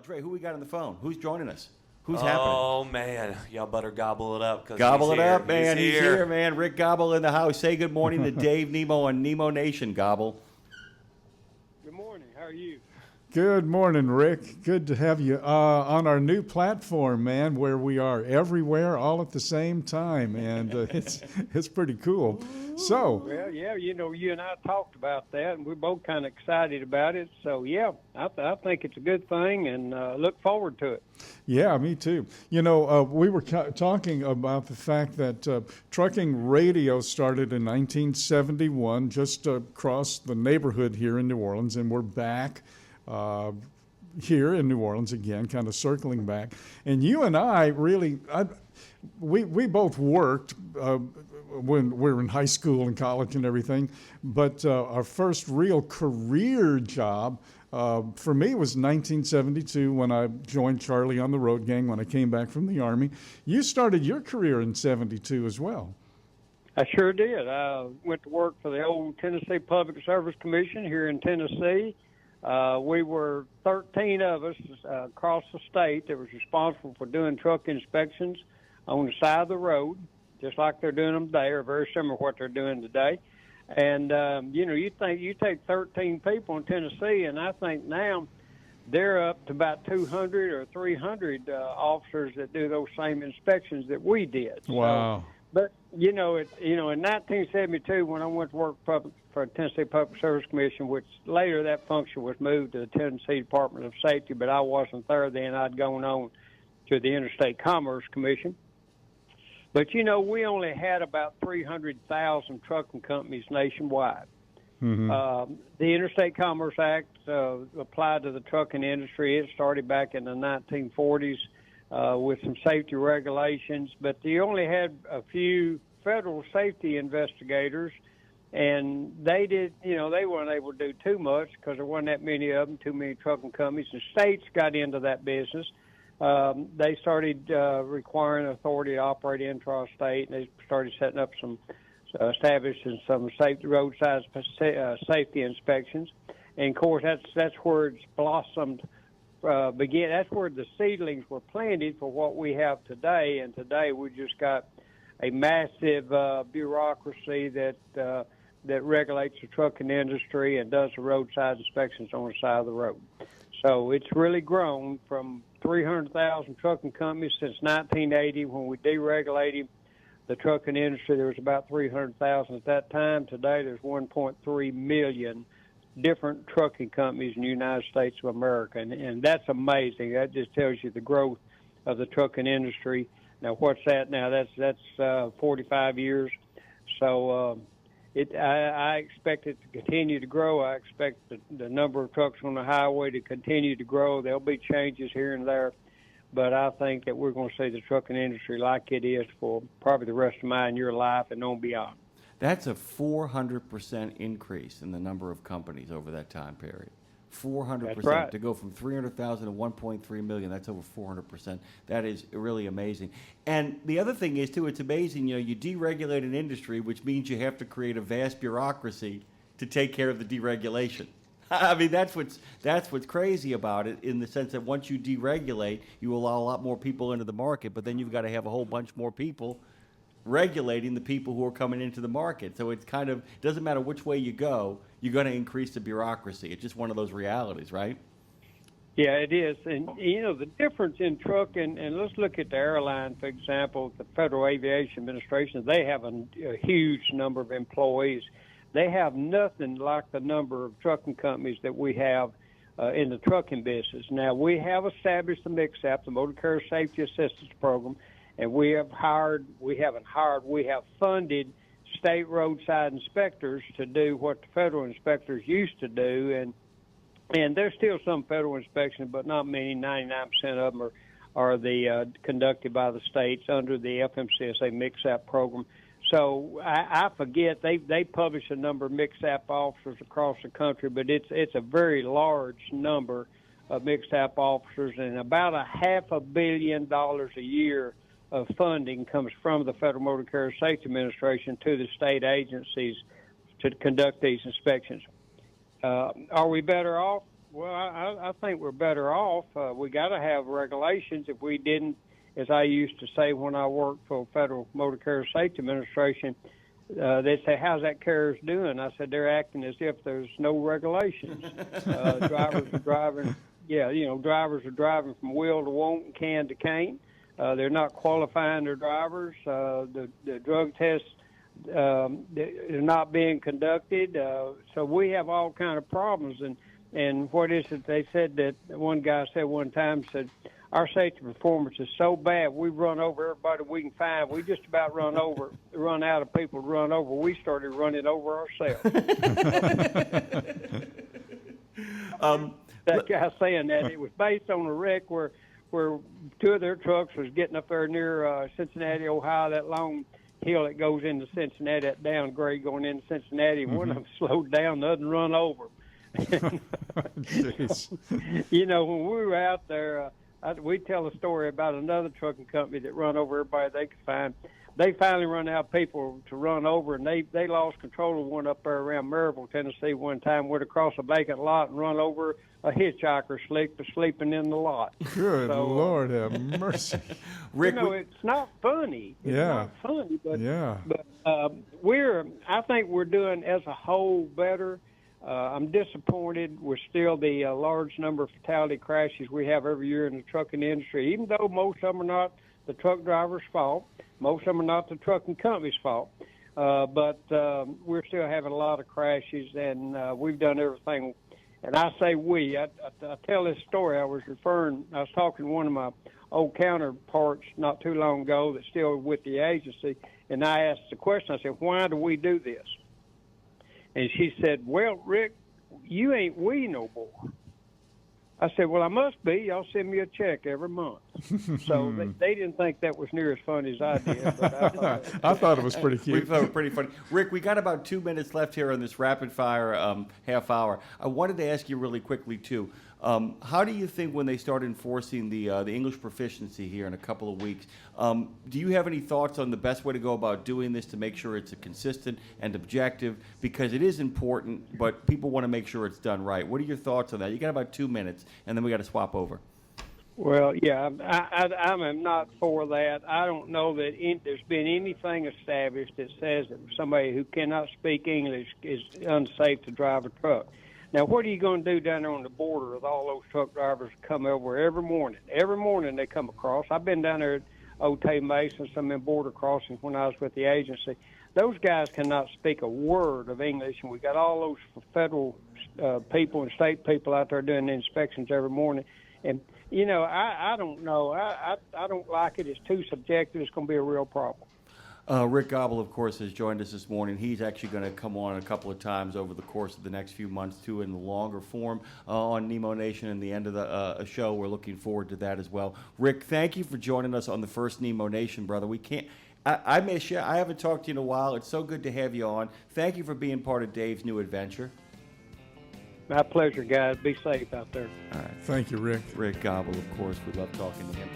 Dre, who we got on the phone? Who's joining us? Who's happening? Oh, man. Y'all better gobble it up. Gobble it up, man. He's here, man. Rick Gobbell in the house. Say good morning to Dave Nemo on Nemo Nation, Gobbell. Good morning. How are you? Good morning, Rick. Good to have you on our new platform, man, where we are everywhere all at the same time, and it's pretty cool. So, well, yeah, you and I talked about that, and we're both kind of excited about it. So, yeah, I think it's a good thing, and look forward to it. Yeah, me too. We were talking about the fact that trucking radio started in 1971, just across the neighborhood here in New Orleans, and we're back. Here in New Orleans again, kind of circling back. And you and I really, we both worked when we were in high school and college and everything, but our first real career job for me was 1972 when I joined Charlie on the Road Gang when I came back from the Army. You started your career in 72 as well. I sure did. I went to work for the old Tennessee Public Service Commission here in Tennessee. We were 13 of us across the state that was responsible for doing truck inspections on the side of the road, just like they're doing them today, or very similar to what they're doing today. And, you take 13 people in Tennessee, and I think now they're up to about 200 or 300 officers that do those same inspections that we did. Wow. So, but, in 1972, when I went to work for Tennessee Public Service Commission, which later that function was moved to the Tennessee Department of Safety, but I wasn't there then. I'd gone on to the Interstate Commerce Commission. But, we only had about 300,000 trucking companies nationwide. Mm-hmm. The Interstate Commerce Act applied to the trucking industry. It started back in the 1940s. With some safety regulations, but they only had a few federal safety investigators, and they weren't able to do too much because there wasn't that many of them, too many trucking companies. And states got into that business. They started requiring authority to operate intra-state, and they started setting up establishing some safety roadside safety inspections. And of course, that's where it's blossomed. That's where the seedlings were planted for what we have today, and today we just got a massive bureaucracy that regulates the trucking industry and does the roadside inspections on the side of the road. So it's really grown from 300,000 trucking companies since 1980 when we deregulated the trucking industry. There was about 300,000 at that time. Today there's 1.3 million different trucking companies in the United States of America, and that's amazing. That just tells you the growth of the trucking industry. Now, what's that now? That's 45 years. So I expect it to continue to grow. I expect the number of trucks on the highway to continue to grow. There'll be changes here and there, but I think that we're going to see the trucking industry like it is for probably the rest of my and your life and on beyond. That's a 400% increase in the number of companies over that time period. 400%. That's right. To go from 300,000 to 1.3 million, that's over 400%. That is really amazing. And the other thing is, too, it's amazing, you deregulate an industry, which means you have to create a vast bureaucracy to take care of the deregulation. I mean, that's what's crazy about it, in the sense that once you deregulate, you allow a lot more people into the market, but then you've got to have a whole bunch more people regulating the people who are coming into the market. So it's kind of, doesn't matter which way you go, you're going to increase the bureaucracy. It's just one of those realities, right? Yeah, it is. And, the difference in trucking, and let's look at the airline, for example, the Federal Aviation Administration, they have a huge number of employees. They have nothing like the number of trucking companies that we have in the trucking business. Now, we have established the MCSA, the Motor Carrier Safety Assistance Program, and we have funded state roadside inspectors to do what the federal inspectors used to do. And there's still some federal inspections, but not many. 99% of them are conducted by the states under the FMCSA MCSA program. So I forget, they publish a number of MCSA officers across the country, but it's a very large number of MCSA officers, and about $500 million a year of funding comes from the Federal Motor Carrier Safety Administration to the state agencies to conduct these inspections. Are we better off? Well, I think we're better off. We got to have regulations. If we didn't, as I used to say when I worked for Federal Motor Carrier Safety Administration, they say, "How's that carriers doing?" I said, "They're acting as if there's no regulations. Drivers are driving. Yeah, drivers are driving from will to won't and can to can't. They're not qualifying their drivers. The drug tests they're not being conducted. So we have all kind of problems. And what is it? They said that one guy said one time, said, our safety performance is so bad, we run over everybody we can find. We just about run out of people to run over. We started running over ourselves." That guy saying that, it was based on a wreck where two of their trucks was getting up there near Cincinnati, Ohio, that long hill that goes into Cincinnati, that downgrade going into Cincinnati. One of them slowed down, the other run over. Jeez. When we were out there, we tell a story about another trucking company that run over everybody they could find. They finally run out of people to run over, and they lost control of one up there around Maryville, Tennessee one time, went across a vacant lot and run over a hitchhiker sleeping in the lot. Good Lord have mercy. Rick, it's not funny. It's not funny, but I think we're doing as a whole better. I'm disappointed with still the large number of fatality crashes we have every year in the trucking industry, even though most of them are not the truck driver's fault. Most of them are not the trucking company's fault. But we're still having a lot of crashes, and we've done everything. And I say we. I tell this story. I was talking to one of my old counterparts not too long ago that's still with the agency, and I asked the question. I said, "Why do we do this?" And she said, "Well, Rick, you ain't we no more." I said, "Well, I must be. Y'all send me a check every month." So they didn't think that was near as funny as I did. But I thought it was pretty cute. We thought it was pretty funny. Rick, we got about 2 minutes left here on this rapid fire half hour. I wanted to ask you really quickly, too. How do you think when they start enforcing the English proficiency here in a couple of weeks, do you have any thoughts on the best way to go about doing this to make sure it's a consistent and objective? Because it is important, but people want to make sure it's done right. What are your thoughts on that? You got about 2 minutes, and then we got to swap over. Well, yeah, I'm not for that. I don't know that there's been anything established that says that somebody who cannot speak English is unsafe to drive a truck. Now, what are you going to do down there on the border with all those truck drivers come over every morning? Every morning they come across. I've been down there at Otay Mason, some in border crossings when I was with the agency. Those guys cannot speak a word of English, and we got all those federal people and state people out there doing the inspections every morning. And, I don't know. I don't like it. It's too subjective. It's going to be a real problem. Rick Gobbell, of course, has joined us this morning. He's actually going to come on a couple of times over the course of the next few months, too, in the longer form on Nemo Nation and the end of the show. We're looking forward to that as well. Rick, thank you for joining us on the first Nemo Nation, brother. I miss you. I haven't talked to you in a while. It's so good to have you on. Thank you for being part of Dave's new adventure. My pleasure, guys. Be safe out there. All right. Thank you, Rick. Rick Gobbell, of course. We love talking to him.